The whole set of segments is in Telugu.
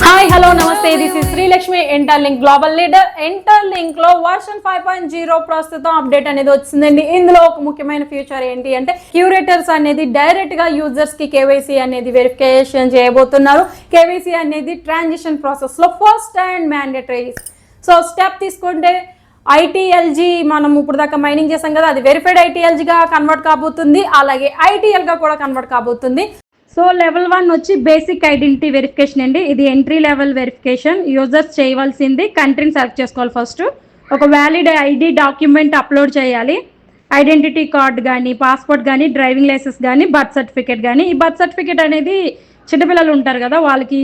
హాయ్ హలో నమస్తే this is Srilakshmi interlink global leader. Interlink లో వర్షన్ 5.0 ప్రస్తుతం అప్డేట్ అనేది వచ్చిందండి. ఇందులో ఒక ముఖ్యమైన ఫీచర్ ఏంటి అంటే క్యూరేటర్స్ అనేది డైరెక్ట్ గా యూజర్స్ కి కేవైసీ అనేది వెరిఫికేషన్ చేయబోతున్నారు. కేవైసీ అనేది ట్రాన్సిషన్ ప్రాసెస్ లో first and mandatory. So step తీసుకుంటే ఐటీఎల్జీ మనం ఇప్పుడు దాకా మైనింగ్ చేసాం కదా, అది వెరిఫైడ్ ఐటీఎల్జీగా కన్వర్ట్ కాబోతుంది, అలాగే ఐటీఎల్గా కూడా కన్వర్ట్ కాబోతుంది. సో లెవెల్ 1 వచ్చి బేసిక్ ఐడెంటిటీ వెరిఫికేషన్ అండి. ఇది ఎంట్రీ లెవెల్ వెరిఫికేషన్. యూజర్స్ చేయవలసింది కంట్రీని సెలెక్ట్ చేసుకోవాలి. ఫస్ట్ ఒక వ్యాలిడ్ ఐడి డాక్యుమెంట్ అప్లోడ్ చేయాలి. ఐడెంటిటీ కార్డ్ కానీ, పాస్పోర్ట్ కానీ, డ్రైవింగ్ లైసెన్స్ కానీ, బర్త్ సర్టిఫికేట్ కానీ. ఈ బర్త్ సర్టిఫికేట్ అనేది చిన్నపిల్లలు ఉంటారు కదా, వాళ్ళకి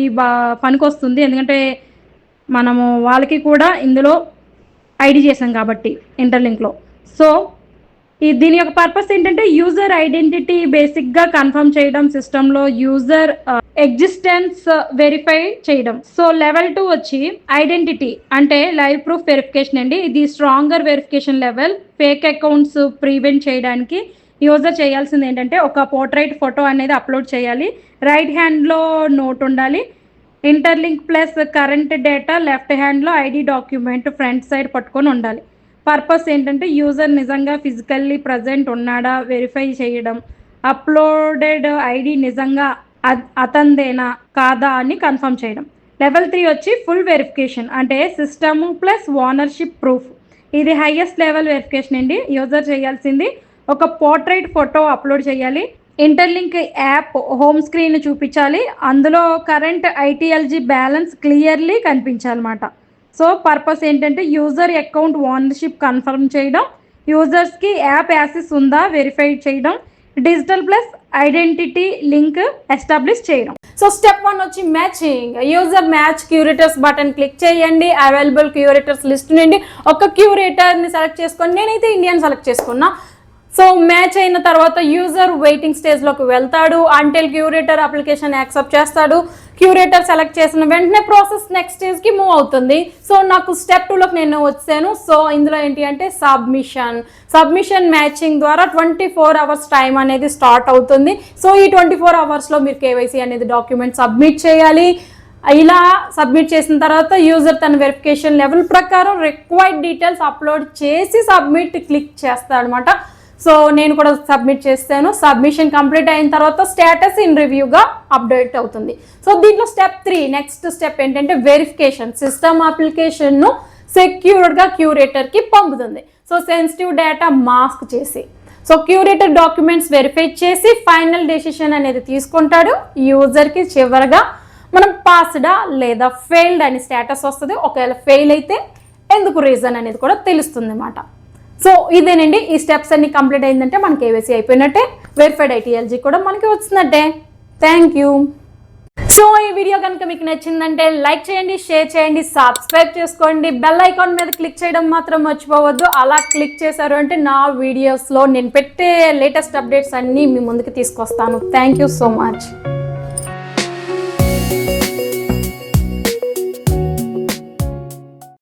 పనికొస్తుంది. ఎందుకంటే మనము వాళ్ళకి కూడా ఇందులో ఐడి చేసాం కాబట్టి ఇంటర్లింక్లో. సో దీని యొక్క పర్పస్ ఏంటంటే యూజర్ ఐడెంటిటీ బేసిక్గా కన్ఫర్మ్ చేయడం, సిస్టంలో యూజర్ ఎగ్జిస్టెన్స్ వెరిఫై చేయడం. సో లెవెల్ 2 వచ్చి ఐడెంటిటీ అంటే లైవ్ ప్రూఫ్ వెరిఫికేషన్ అండి. ఇది stronger verification level. Fake accounts prevent చేయడానికి యూజర్ చేయాల్సింది ఏంటంటే ఒక పోర్ట్రైట్ ఫోటో అనేది అప్లోడ్ చేయాలి. రైట్ హ్యాండ్లో నోట్ ఉండాలి. Interlink plus current data left హ్యాండ్లో ఐడి డాక్యుమెంట్ ఫ్రంట్ సైడ్ పట్టుకొని ఉండాలి. పర్పస్ ఏంటంటే యూజర్ నిజంగా ఫిజికల్లీ ప్రజెంట్ ఉన్నాడా వెరిఫై చేయడం, అప్లోడెడ్ ఐడి నిజంగా అతందేనా కాదా అని కన్ఫర్మ్ చేయడం. లెవెల్ 3 వచ్చి ఫుల్ వెరిఫికేషన్ అంటే సిస్టమ్ ప్లస్ ఓనర్షిప్ ప్రూఫ్. ఇది హైయెస్ట్ లెవెల్ వెరిఫికేషన్ అండి. యూజర్ చేయాల్సింది ఒక పోర్ట్రైట్ ఫోటో అప్లోడ్ చేయాలి. ఇంటర్లింక్ యాప్ హోమ్ స్క్రీన్ చూపించాలి. అందులో కరెంట్ ఐటీఎల్జీ బ్యాలెన్స్ క్లియర్లీ కనిపించాలన్నమాట. సో పర్పస్ ఏంటంటే యూజర్ అకౌంట్ ఓనర్షిప్ కన్ఫర్మ్ చేయడం, యూజర్స్కి యాప్ యాక్సెస్ ఉందా వెరిఫై చేయడం, digital plus identity link establish చేయడం. సో స్టెప్ 1 వచ్చి matching. User match curators button click చేయండి. అవైలబుల్ క్యూరేటర్స్ లిస్ట్ నుండి ఒక క్యూరేటర్ని సెలెక్ట్ చేసుకొని, నేనైతే ఇండియన్ సెలెక్ట్ చేసుకున్నా. సో మ్యాచ్ అయిన తర్వాత యూజర్ వెయిటింగ్ స్టేజ్లోకి వెళ్తాడు అంటిల్ క్యూరేటర్ అప్లికేషన్ యాక్సెప్ట్ చేస్తాడు. క్యూరేటర్ సెలెక్ట్ చేసిన వెంటనే ప్రాసెస్ నెక్స్ట్ స్టేజ్కి మూవ్ అవుతుంది. సో నాకు స్టెప్ 2లోకి నేను వచ్చాను. సో ఇందులో ఏంటి అంటే సబ్మిషన్ మ్యాచింగ్ ద్వారా 24 అవర్స్ టైం అనేది స్టార్ట్ అవుతుంది. సో ఈ 24 అవర్స్లో మీరు కేవైసీ అనేది డాక్యుమెంట్ సబ్మిట్ చేయాలి. ఇలా సబ్మిట్ చేసిన తర్వాత యూజర్ తన వెరిఫికేషన్ లెవెల్ ప్రకారం రిక్వైర్డ్ డీటెయిల్స్ అప్లోడ్ చేసి సబ్మిట్ క్లిక్ చేస్తాడు అనమాట. సో నేను కూడా సబ్మిట్ చేస్తాను. సబ్మిషన్ కంప్లీట్ అయిన తర్వాత స్టేటస్ ఇన్ రివ్యూగా అప్డేట్ అవుతుంది. సో దీంట్లో స్టెప్ 3 నెక్స్ట్ స్టెప్ ఏంటంటే వెరిఫికేషన్. సిస్టమ్ అప్లికేషన్ను సెక్యూర్డ్గా క్యూరేటర్కి పంపుతుంది. సో సెన్సిటివ్ డేటా మాస్క్ చేసి సో క్యూరేటర్ డాక్యుమెంట్స్ వెరిఫై చేసి ఫైనల్ డెసిషన్ అనేది తీసుకుంటాడు. యూజర్కి చివరిగా మనం పాస్డా లేదా ఫెయిల్డ్ అని స్టేటస్ వస్తుంది. ఒకవేళ ఫెయిల్ అయితే ఎందుకు రీజన్ అనేది కూడా తెలుస్తుంది అన్నమాట. సో ఇదేనండి, ఈ స్టెప్స్ అన్ని కంప్లీట్ అయిందంటే మనకి కేవైసీ అయిపోయినట్టే, వెరిఫైడ్ ఐటీఎల్జీ కూడా మనకి వచ్చినట్టే. Thank you. సో ఈ వీడియో కనుక మీకు నచ్చిందంటే లైక్ చేయండి, షేర్ చేయండి, సబ్స్క్రైబ్ చేసుకోండి. బెల్ ఐకాన్ మీద క్లిక్ చేయడం మాత్రం మర్చిపోవద్దు. అలా క్లిక్ చేశారు అంటే నా వీడియోస్లో నేను పెట్టే లేటెస్ట్ అప్డేట్స్ అన్నీ మీ ముందుకు తీసుకొస్తాను. Thank you so much.